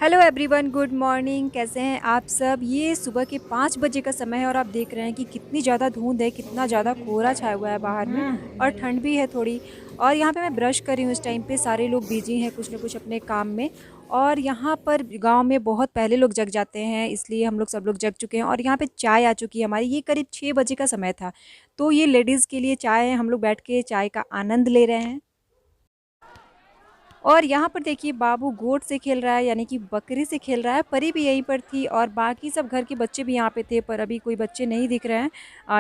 Hello everyone, good morning. कैसे हैं आप सब। ये सुबह के 5 बजे का समय है और आप देख रहे हैं कि कितनी ज़्यादा धुंध है, कितना ज़्यादा कोहरा छाया हुआ है बाहर में और ठंड भी है थोड़ी। और यहाँ पे मैं ब्रश कर रही हूँ। इस टाइम पे सारे लोग बिजी हैं कुछ ना कुछ अपने काम में। और यहाँ पर गांव में बहुत पहले लोग जग जाते हैं, इसलिए हम लोग सब लोग जग चुके हैं। और यहाँ पे चाय आ चुकी है हमारी। ये करीब 6 बजे का समय था, तो ये लेडीज़ के लिए चाय है। हम लोग बैठ के चाय का आनंद ले रहे हैं। और यहाँ पर देखिए बाबू गोट से खेल रहा है, यानी कि बकरी से खेल रहा है। परी भी यहीं पर थी और बाकी सब घर के बच्चे भी यहाँ पे थे, पर अभी कोई बच्चे नहीं दिख रहे हैं,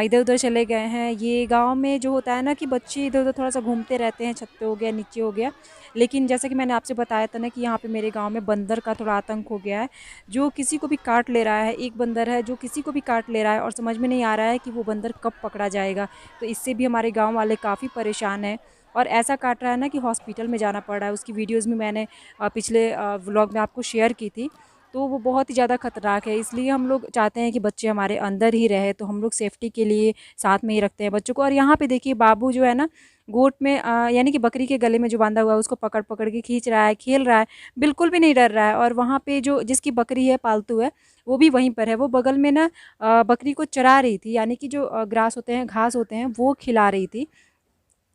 इधर उधर चले गए हैं। ये गांव में जो होता है ना कि बच्चे इधर उधर थोड़ा सा घूमते रहते हैं, छत पे हो गया, नीचे हो गया। लेकिन जैसा कि मैंने आपसे बताया था ना कि यहाँ पे मेरे गांव में बंदर का थोड़ा आतंक हो गया है, जो किसी को भी काट ले रहा है। एक बंदर है जो किसी को भी काट ले रहा है और समझ में नहीं आ रहा है कि वो बंदर कब पकड़ा जाएगा। तो इससे भी हमारे गाँव वाले काफ़ी परेशान हैं और ऐसा काट रहा है ना कि हॉस्पिटल में जाना पड़ रहा है। उसकी वीडियोज़ में मैंने पिछले व्लॉग में आपको शेयर की थी। तो वो बहुत ही ज़्यादा ख़तरनाक है, इसलिए हम लोग चाहते हैं कि बच्चे हमारे अंदर ही रहे। तो हम लोग सेफ्टी के लिए साथ में ही रखते हैं बच्चों को। और यहाँ पे देखिए बाबू जो है ना, गोट में यानी कि बकरी के गले में जो बांधा हुआ है उसको पकड़ पकड़ के खींच रहा है, खेल रहा है, बिल्कुल भी नहीं डर रहा है। और वहाँ पे जो जिसकी बकरी है पालतू है, वो भी वहीं पर है। वो बगल में ना बकरी को चरा रही थी, यानी कि जो ग्रास होते हैं, घास होते हैं, वो खिला रही थी।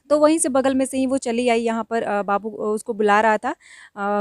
तो वहीं से बगल में से ही वो चली आई यहाँ पर। बाबू उसको बुला रहा था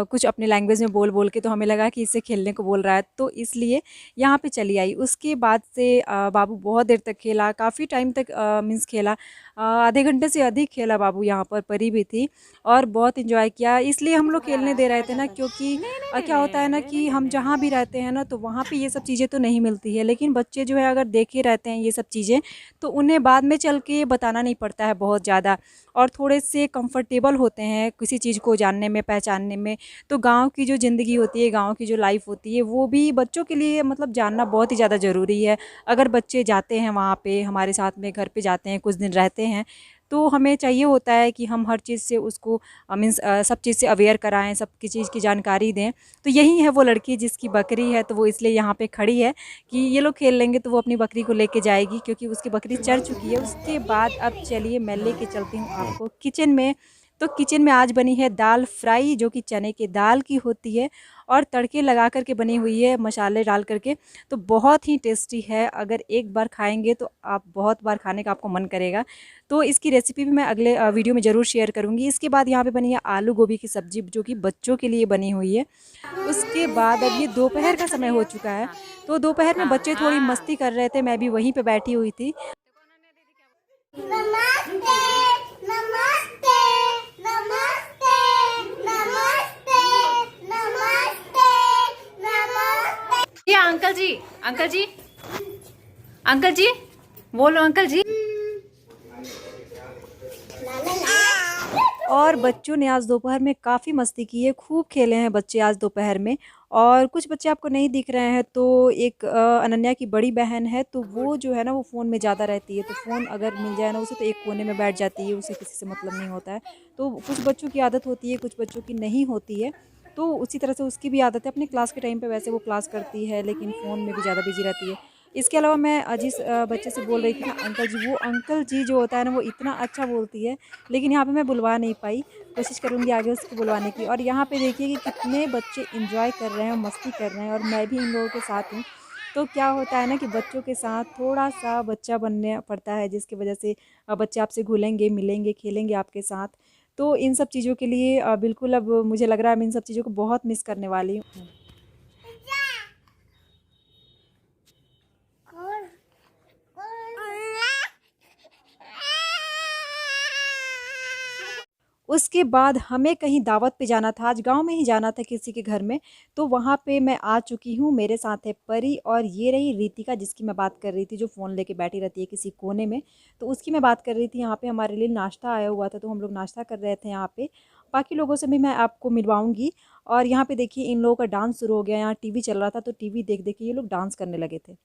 कुछ अपने लैंग्वेज में बोल बोल के, तो हमें लगा कि इससे खेलने को बोल रहा है, तो इसलिए यहाँ पे चली आई। उसके बाद से बाबू बहुत देर तक खेला, काफ़ी टाइम तक मीन्स खेला, आधे घंटे से अधिक खेला बाबू यहाँ पर। परी भी थी और बहुत इंजॉय किया। इसलिए हम लोग खेलने दे रहे थे ना, क्योंकि क्या होता है ना कि हम जहाँ भी रहते हैं ना, तो वहाँ पे ये सब चीज़ें तो नहीं मिलती है। लेकिन बच्चे जो है अगर देखे रहते हैं ये सब चीज़ें, तो उन्हें बाद में चल के बताना नहीं पड़ता है बहुत ज़्यादा, और थोड़े से कंफर्टेबल होते हैं किसी चीज़ को जानने में, पहचानने में। तो गांव की जो ज़िंदगी होती है, गांव की जो लाइफ होती है, वो भी बच्चों के लिए मतलब जानना बहुत ही ज़्यादा ज़रूरी है। अगर बच्चे जाते हैं वहाँ पे, हमारे साथ में घर पे जाते हैं, कुछ दिन रहते हैं, तो हमें चाहिए होता है कि हम हर चीज़ से उसको मीन्स सब चीज़ से अवेयर कराएं, सब की चीज़ की जानकारी दें। तो यही है वो लड़की जिसकी बकरी है, तो वो इसलिए यहाँ पे खड़ी है कि ये लोग खेल लेंगे तो वो अपनी बकरी को लेके जाएगी, क्योंकि उसकी बकरी चर चुकी है। उसके बाद अब चलिए मैं लेके चलती हूँ आपको किचन में। तो किचन में आज बनी है दाल फ्राई, जो कि चने की दाल की होती है और तड़के लगा करके बनी हुई है, मसाले डाल करके। तो बहुत ही टेस्टी है, अगर एक बार खाएंगे तो आप बहुत बार खाने का आपको मन करेगा। तो इसकी रेसिपी भी मैं अगले वीडियो में ज़रूर शेयर करूँगी। इसके बाद यहाँ पे बनी है आलू गोभी की सब्ज़ी, जो कि बच्चों के लिए बनी हुई है। उसके बाद अब ये दोपहर का समय हो चुका है, तो दोपहर में बच्चे थोड़ी मस्ती कर रहे थे, मैं भी वहीं पे बैठी हुई थी। नमस्ते नमस्ते नमस्ते नमस्ते नमस्ते नमस्ते। ये अंकल जी, अंकल जी, अंकल जी, बोलो अंकल जी। और बच्चों ने आज दोपहर में काफ़ी मस्ती की है, खूब खेले हैं बच्चे आज दोपहर में। और कुछ बच्चे आपको नहीं दिख रहे हैं, तो एक अनन्या की बड़ी बहन है, तो वो जो है ना वो फ़ोन में ज़्यादा रहती है। तो फ़ोन अगर मिल जाए ना उसे, तो एक कोने में बैठ जाती है, उसे किसी से मतलब नहीं होता है। तो कुछ बच्चों की आदत होती है, कुछ बच्चों की नहीं होती है। तो उसी तरह से उसकी भी आदत है। अपने क्लास के टाइम पे वैसे वो क्लास करती है, लेकिन फ़ोन में भी ज़्यादा बिजी रहती है। इसके अलावा मैं जिस बच्चे से बोल रही थी ना अंकल जी, वो अंकल जी जो होता है ना वो इतना अच्छा बोलती है, लेकिन यहाँ पे मैं बुलवा नहीं पाई। कोशिश करूँगी आगे उसको बुलवाने की। और यहाँ पे देखिए कि कितने बच्चे एंजॉय कर रहे हैं, मस्ती कर रहे हैं, और मैं भी इन लोगों के साथ हूँ। तो क्या होता है ना कि बच्चों के साथ थोड़ा-सा बच्चा बनने पड़ता है, जिसकी वजह से बच्चे आपसे घुलेंगे, मिलेंगे, खेलेंगे आपके साथ। तो इन सब चीज़ों के लिए बिल्कुल अब मुझे लग रहा है मैं इन सब चीज़ों को बहुत मिस करने वाली हूँ। उसके बाद हमें कहीं दावत पे जाना था, आज गाँव में ही जाना था किसी के घर में। तो वहाँ पे मैं आ चुकी हूँ, मेरे साथ है परी और ये रही रितिका, जिसकी मैं बात कर रही थी, जो फ़ोन लेके बैठी रहती है किसी कोने में। तो उसकी मैं बात कर रही थी। यहाँ पे हमारे लिए नाश्ता आया हुआ था, तो हम लोग नाश्ता कर रहे थे यहाँ पे। बाकी लोगों से भी मैं आपको मिलवाऊँगी। और यहाँ पे देखिए इन लोगों का डांस शुरू हो गया। यहाँ टीवी चल रहा था, तो टीवी देख देख के ये लोग डांस करने लगे थे।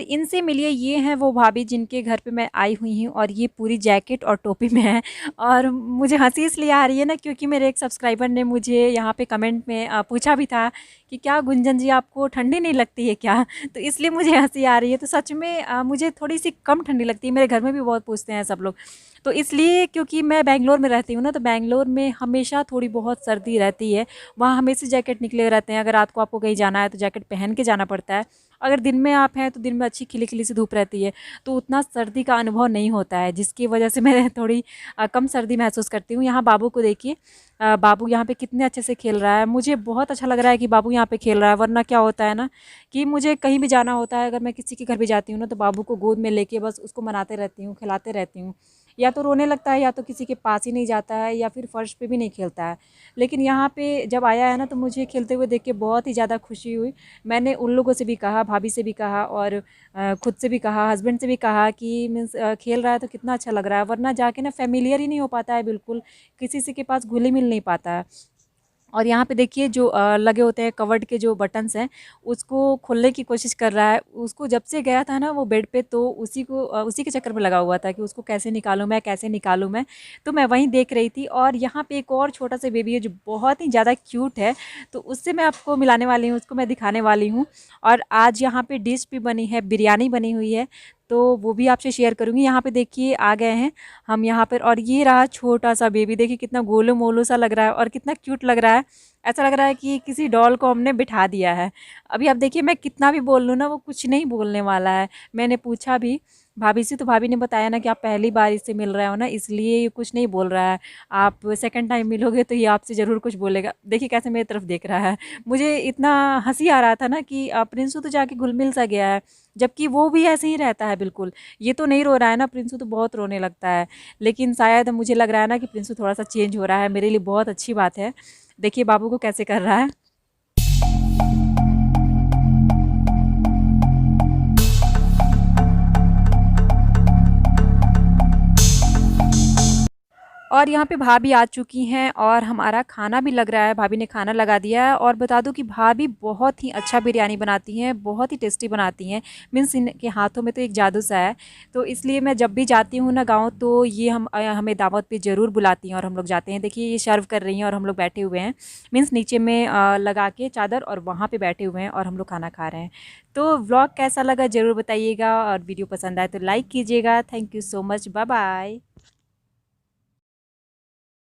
इनसे मिलिए, ये हैं वो भाभी जिनके घर पे मैं आई हुई हूँ, और ये पूरी जैकेट और टोपी में है। और मुझे हँसी इसलिए आ रही है ना, क्योंकि मेरे एक सब्सक्राइबर ने मुझे यहाँ पे कमेंट में पूछा भी था कि क्या गुंजन जी आपको ठंडी नहीं लगती है क्या? तो इसलिए मुझे हँसी आ रही है। तो सच में मुझे थोड़ी-सी कम ठंडी लगती है, मेरे घर में भी बहुत पूछते हैं सब लोग। तो इसलिए क्योंकि मैं बैंगलोर में रहती हूँ ना, तो बैंगलोर में हमेशा थोड़ी बहुत सर्दी रहती है। वहाँ हमेशा जैकेट निकले रहते हैं, अगर रात को आपको कहीं जाना है तो जैकेट पहन के जाना पड़ता है। अगर दिन में आप हैं तो दिन में अच्छी खिली-खिली सी धूप रहती है, तो उतना सर्दी का अनुभव नहीं होता है, जिसकी वजह से मैं थोड़ी कम सर्दी महसूस करती हूँ। यहाँ बाबू को देखिए, बाबू यहाँ पे कितने अच्छे से खेल रहा है। मुझे बहुत अच्छा लग रहा है कि बाबू यहाँ पे खेल रहा है, वरना क्या होता है ना कि मुझे कहीं भी जाना होता है, अगर मैं किसी के घर भी जाती हूँ ना, तो बाबू को गोद में लेके बस उसको मनाते रहती हूँ, खिलाते रहती हूँ। या तो रोने लगता है, या तो किसी के पास ही नहीं जाता है, या फिर फर्श पे भी नहीं खेलता है। लेकिन यहाँ पे जब आया है ना, तो मुझे खेलते हुए देख के बहुत ही ज़्यादा खुशी हुई। मैंने उन लोगों से भी कहा, भाभी से भी कहा, और खुद से भी कहा, हस्बैंड से भी कहा कि मीन्स खेल रहा है तो कितना अच्छा लग रहा है, वरना जाके ना फ़ैमिलियर ही नहीं हो पाता है बिल्कुल, किसी से के पास घुल-मिल नहीं पाता है। और यहाँ पे देखिए जो लगे होते हैं कवर्ड के जो बटन्स हैं, उसको खोलने की कोशिश कर रहा है। उसको जब से गया था ना वो बेड पे, तो उसी के चक्कर में लगा हुआ था कि उसको कैसे निकालूँ मैं, कैसे निकालूँ मैं। तो मैं वहीं देख रही थी, और यहाँ पे एक और छोटा-सा बेबी है जो बहुत ही ज़्यादा क्यूट है, तो उससे मैं आपको मिलाने वाली हूँ, उसको मैं दिखाने वाली हूँ। और आज यहाँ पे डिश भी बनी है, बिरयानी बनी हुई है, तो वो भी आपसे शेयर करूँगी। यहाँ पे देखिए आ गए हैं हम यहाँ पर, और ये रहा छोटा-सा बेबी, देखिए कितना गोलू-मोलू सा लग रहा है और कितना क्यूट लग रहा है। ऐसा लग रहा है कि किसी डॉल को हमने बिठा दिया है। अभी आप देखिए मैं कितना भी बोल लूँ ना, वो कुछ नहीं बोलने वाला है। मैंने पूछा भी भाभी से, तो भाभी ने बताया ना कि आप पहली बार इससे मिल रहे हो ना, इसलिए ये कुछ नहीं बोल रहा है। आप सेकंड टाइम मिलोगे तो ये आपसे ज़रूर कुछ बोलेगा। देखिए कैसे मेरी तरफ देख रहा है। मुझे इतना हँसी आ रहा था ना कि प्रिंसू तो जाके घुल-मिल सा गया है, जबकि वो भी ऐसे ही रहता है बिल्कुल। ये तो नहीं रो रहा है ना, प्रिंसू तो बहुत रोने लगता है। लेकिन शायद मुझे लग रहा है ना कि प्रिंसू थोड़ा-सा चेंज हो रहा है, मेरे लिए बहुत अच्छी बात है। देखिए बाबू को कैसे कर रहा है। और यहाँ पे भाभी आ चुकी हैं, और हमारा खाना भी लग रहा है, भाभी ने खाना लगा दिया है। और बता दूँ कि भाभी बहुत ही अच्छा बिरयानी बनाती हैं, बहुत ही टेस्टी बनाती हैं। मीन्स इनके हाथों में तो एक जादू सा है। तो इसलिए मैं जब भी जाती हूँ ना गाँव, तो ये हमें दावत पे ज़रूर बुलाती हैं, और हम लोग जाते हैं। देखिए ये सर्व कर रही हैं और हम लोग बैठे हुए हैं, मीन्स नीचे में लगा के चादर, और वहाँ पे बैठे हुए हैं और हम लोग खाना खा रहे हैं। तो व्लॉग कैसा लगा ज़रूर बताइएगा, और वीडियो पसंद आए तो लाइक कीजिएगा। Thank you so much, bye bye.